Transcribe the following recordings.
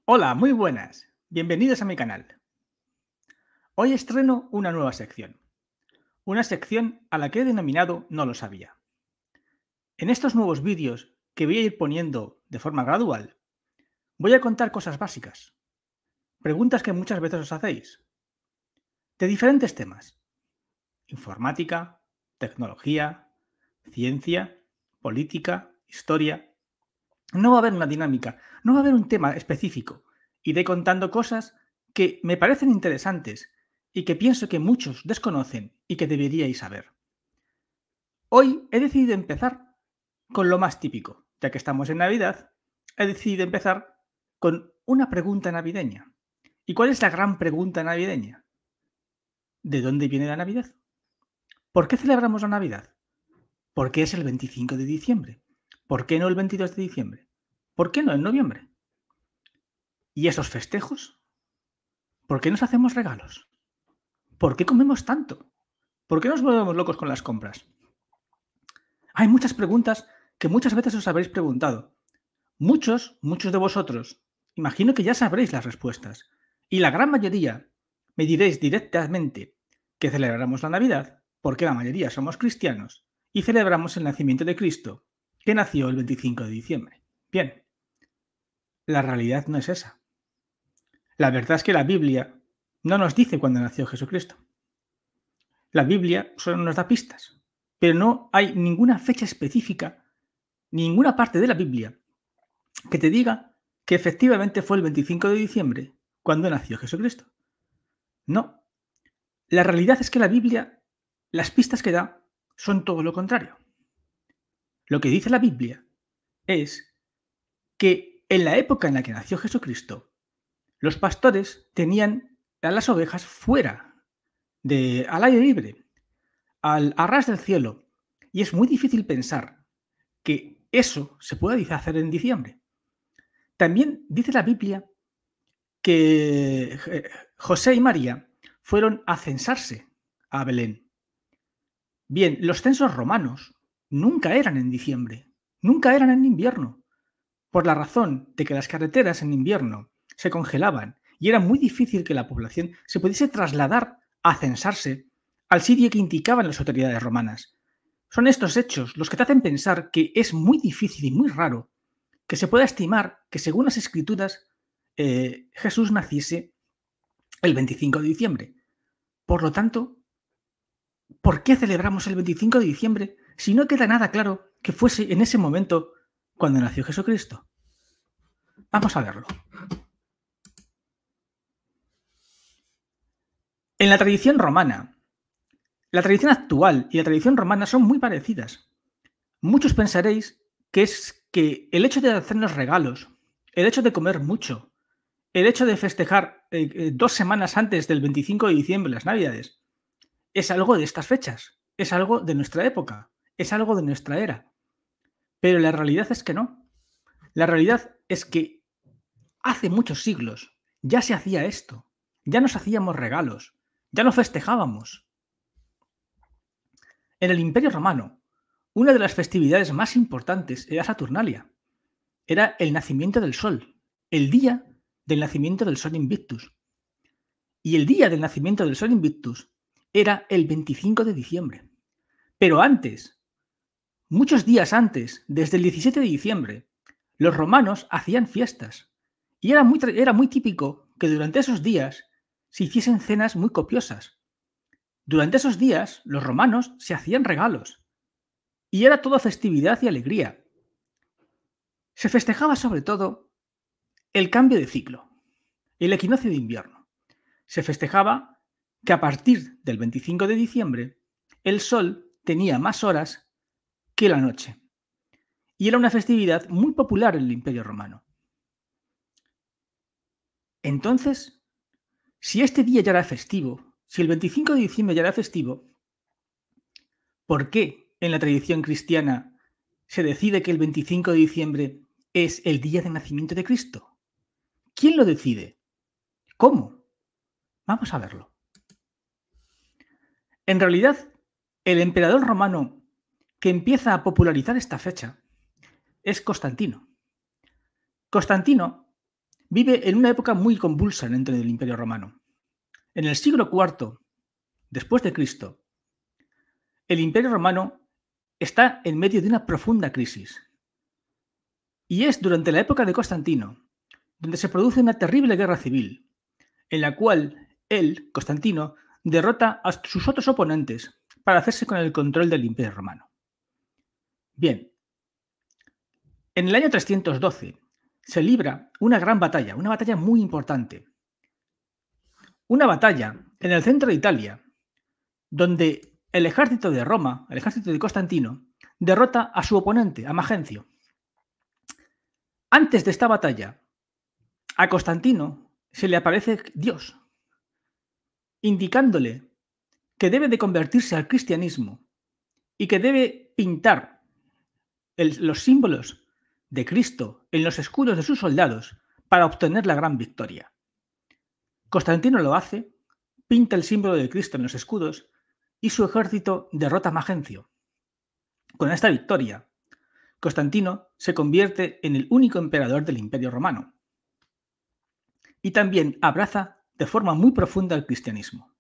Hola, muy buenas. Bienvenidos a mi canal. Hoy estreno una nueva sección. Una sección a la que he denominado No lo sabía. En estos nuevos vídeos que voy a ir poniendo de forma gradual, voy a contar cosas básicas, preguntas que muchas veces os hacéis, de diferentes temas. Informática, tecnología, ciencia, política, historia. No va a haber una dinámica, no va a haber un tema específico. Iré contando cosas que me parecen interesantes y que pienso que muchos desconocen y que deberíais saber. Hoy he decidido empezar con lo más típico, ya que estamos en Navidad, he decidido empezar con una pregunta navideña. ¿Y cuál es la gran pregunta navideña? ¿De dónde viene la Navidad? ¿Por qué celebramos la Navidad? ¿Por qué es el 25 de diciembre? ¿Por qué no el 22 de diciembre? ¿Por qué no en noviembre? ¿Y esos festejos? ¿Por qué nos hacemos regalos? ¿Por qué comemos tanto? ¿Por qué nos volvemos locos con las compras? Hay muchas preguntas que muchas veces os habréis preguntado. Muchos de vosotros, imagino que ya sabréis las respuestas. Y la gran mayoría me diréis directamente que celebramos la Navidad porque la mayoría somos cristianos y celebramos el nacimiento de Cristo, que nació el 25 de diciembre. Bien, la realidad no es esa. La verdad es que la Biblia no nos dice cuándo nació Jesucristo. La Biblia solo nos da pistas, pero no hay ninguna fecha específica, ninguna parte de la Biblia que te diga que efectivamente fue el 25 de diciembre cuando nació Jesucristo. No. La realidad es que la Biblia, las pistas que da son todo lo contrario. Lo que dice la Biblia es que en la época en la que nació Jesucristo, los pastores tenían a las ovejas fuera, al aire libre, a ras del cielo. Y es muy difícil pensar que eso se puede hacer en diciembre. También dice la Biblia que José y María fueron a censarse a Belén. Bien, los censos romanos nunca eran en diciembre, nunca eran en invierno, por la razón de que las carreteras en invierno se congelaban y era muy difícil que la población se pudiese trasladar a censarse al sitio que indicaban las autoridades romanas. Son estos hechos los que te hacen pensar que es muy difícil y muy raro que se pueda estimar que, según las escrituras, Jesús naciese el 25 de diciembre. Por lo tanto, ¿por qué celebramos el 25 de diciembre si no queda nada claro que fuese en ese momento cuando nació Jesucristo? Vamos a verlo. En la tradición romana, la tradición actual y la tradición romana son muy parecidas. Muchos pensaréis que es que el hecho de hacernos regalos, el hecho de comer mucho, el hecho de festejar 2 semanas antes del 25 de diciembre, las Navidades, es algo de estas fechas, es algo de nuestra época, es algo de nuestra era. Pero la realidad es que no. La realidad es que hace muchos siglos ya se hacía esto, ya nos hacíamos regalos, ya lo festejábamos. En el Imperio Romano, una de las festividades más importantes era Saturnalia. Era el nacimiento del sol, el día del nacimiento del Sol Invictus. Y el día del nacimiento del Sol Invictus era el 25 de diciembre. Pero antes, muchos días antes, desde el 17 de diciembre, los romanos hacían fiestas. Y era muy típico que durante esos días se hiciesen cenas muy copiosas. Durante esos días, los romanos se hacían regalos. Y era toda festividad y alegría. Se festejaba sobre todo el cambio de ciclo, el equinoccio de invierno. Se festejaba que a partir del 25 de diciembre el sol tenía más horas que la noche. Y era una festividad muy popular en el Imperio Romano. Entonces, si este día ya era festivo, si el 25 de diciembre ya era festivo, ¿por qué en la tradición cristiana se decide que el 25 de diciembre es el día de nacimiento de Cristo? ¿Quién lo decide? ¿Cómo? Vamos a verlo. En realidad, el emperador romano que empieza a popularizar esta fecha es Constantino. Constantino vive en una época muy convulsa dentro del Imperio Romano. En el siglo IV después de Cristo, el Imperio Romano está en medio de una profunda crisis. Y es durante la época de Constantino donde se produce una terrible guerra civil, en la cual él, Constantino, derrota a sus otros oponentes para hacerse con el control del Imperio Romano. Bien, en el año 312 se libra una gran batalla, una batalla muy importante. Una batalla en el centro de Italia, donde el ejército de Roma, el ejército de Constantino, derrota a su oponente, a Magencio. Antes de esta batalla, a Constantino se le aparece Dios, indicándole que debe de convertirse al cristianismo y que debe pintar los símbolos de Cristo en los escudos de sus soldados para obtener la gran victoria. Constantino lo hace, pinta el símbolo de Cristo en los escudos y su ejército derrota a Magencio. Con esta victoria, Constantino se convierte en el único emperador del Imperio Romano y también abraza de forma muy profunda el cristianismo.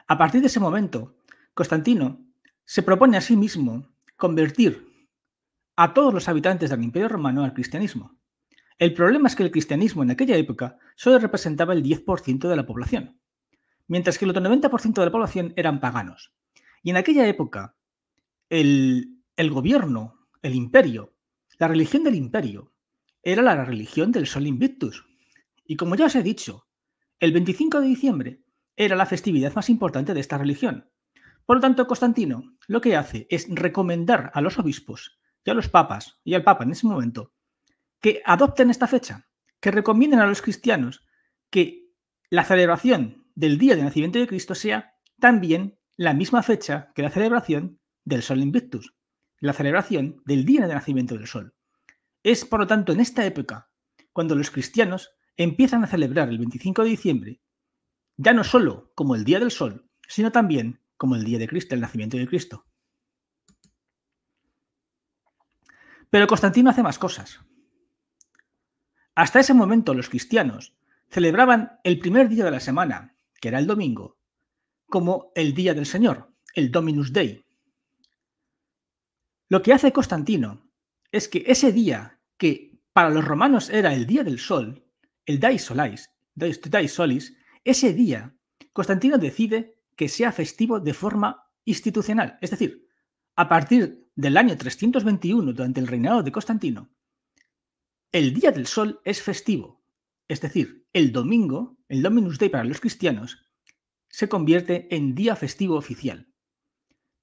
A partir de ese momento, Constantino se propone a sí mismo convertir a todos los habitantes del Imperio Romano al cristianismo. El problema es que el cristianismo en aquella época solo representaba el 10% de la población, mientras que el otro 90% de la población eran paganos. Y en aquella época, el gobierno, el imperio, la religión del imperio, era la religión del Sol Invictus. Y como ya os he dicho, el 25 de diciembre era la festividad más importante de esta religión. Por lo tanto, Constantino lo que hace es recomendar a los obispos y a los papas, y al papa en ese momento, que adopten esta fecha, que recomienden a los cristianos que la celebración del día de nacimiento de Cristo sea también la misma fecha que la celebración del Sol Invictus, la celebración del día de nacimiento del Sol. Es, por lo tanto, en esta época cuando los cristianos empiezan a celebrar el 25 de diciembre, ya no solo como el Día del Sol, sino también como el Día de Cristo, el nacimiento de Cristo. Pero Constantino hace más cosas. Hasta ese momento los cristianos celebraban el primer día de la semana, que era el domingo, como el Día del Señor, el Dominus Dei. Lo que hace Constantino es que ese día, que para los romanos era el Día del Sol, el Dei Solis, ese día Constantino decide que sea festivo de forma institucional. Es decir, a partir del año 321, durante el reinado de Constantino, el Día del Sol es festivo. Es decir, el domingo, el Dominus Dei para los cristianos, se convierte en día festivo oficial.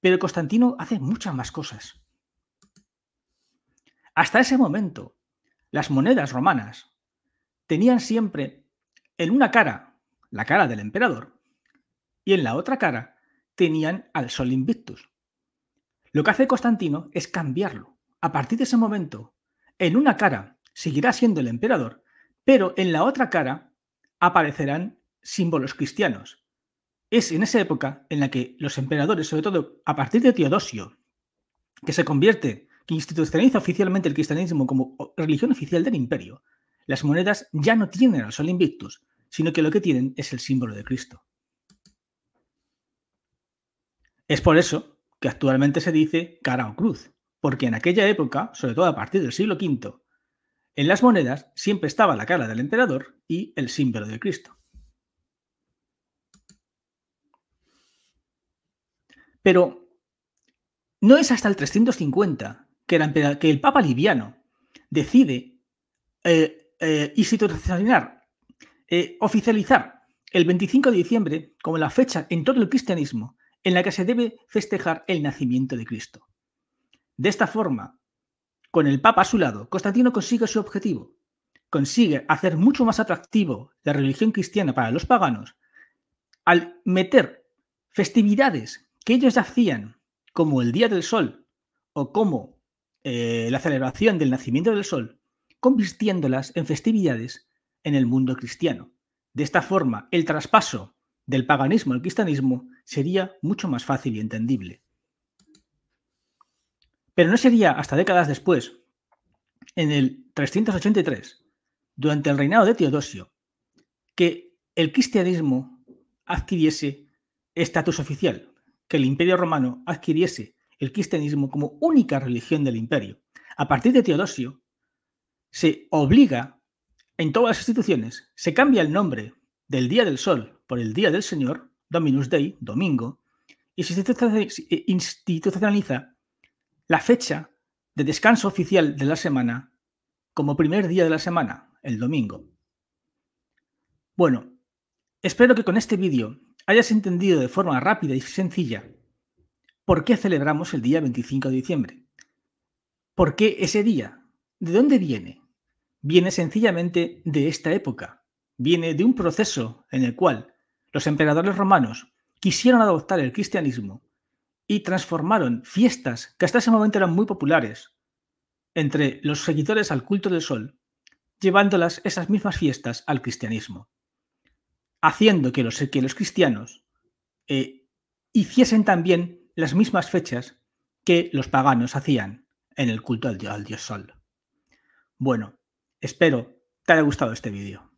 Pero Constantino hace muchas más cosas. Hasta ese momento, las monedas romanas tenían siempre en una cara la cara del emperador y en la otra cara tenían al Sol Invictus. Lo que hace Constantino es cambiarlo. A partir de ese momento, en una cara seguirá siendo el emperador, pero en la otra cara aparecerán símbolos cristianos. Es en esa época en la que los emperadores, sobre todo a partir de Teodosio, que institucionaliza oficialmente el cristianismo como religión oficial del imperio, las monedas ya no tienen al Sol Invictus, sino que lo que tienen es el símbolo de Cristo. Es por eso que actualmente se dice cara o cruz, porque en aquella época, sobre todo a partir del siglo V, en las monedas siempre estaba la cara del emperador y el símbolo de Cristo. Pero no es hasta el 350 que el Papa Liviano decide oficializar el 25 de diciembre como la fecha en todo el cristianismo en la que se debe festejar el nacimiento de Cristo. De esta forma, con el Papa a su lado, Constantino consigue su objetivo. Consigue hacer mucho más atractivo la religión cristiana para los paganos al meter festividades que ellos hacían, como el Día del Sol o como la celebración del nacimiento del Sol, convirtiéndolas en festividades en el mundo cristiano. De esta forma, el traspaso del paganismo al cristianismo sería mucho más fácil y entendible. Pero no sería hasta décadas después, en el 383, durante el reinado de Teodosio, que el cristianismo adquiriese estatus oficial, que el Imperio Romano adquiriese el cristianismo como única religión del imperio. A partir de Teodosio, se obliga en todas las instituciones, se cambia el nombre del Día del Sol por el Día del Señor, Dominus Dei, domingo, y se institucionaliza la fecha de descanso oficial de la semana como primer día de la semana, el domingo. Bueno, espero que con este vídeo hayas entendido de forma rápida y sencilla por qué celebramos el día 25 de diciembre. ¿Por qué ese día? ¿De dónde viene? Viene sencillamente de esta época. Viene de un proceso en el cual los emperadores romanos quisieron adoptar el cristianismo y transformaron fiestas que hasta ese momento eran muy populares entre los seguidores al culto del sol, llevándolas esas mismas fiestas al cristianismo, haciendo que los cristianos hiciesen también las mismas fechas que los paganos hacían en el culto al dios sol. Bueno, espero te haya gustado este vídeo.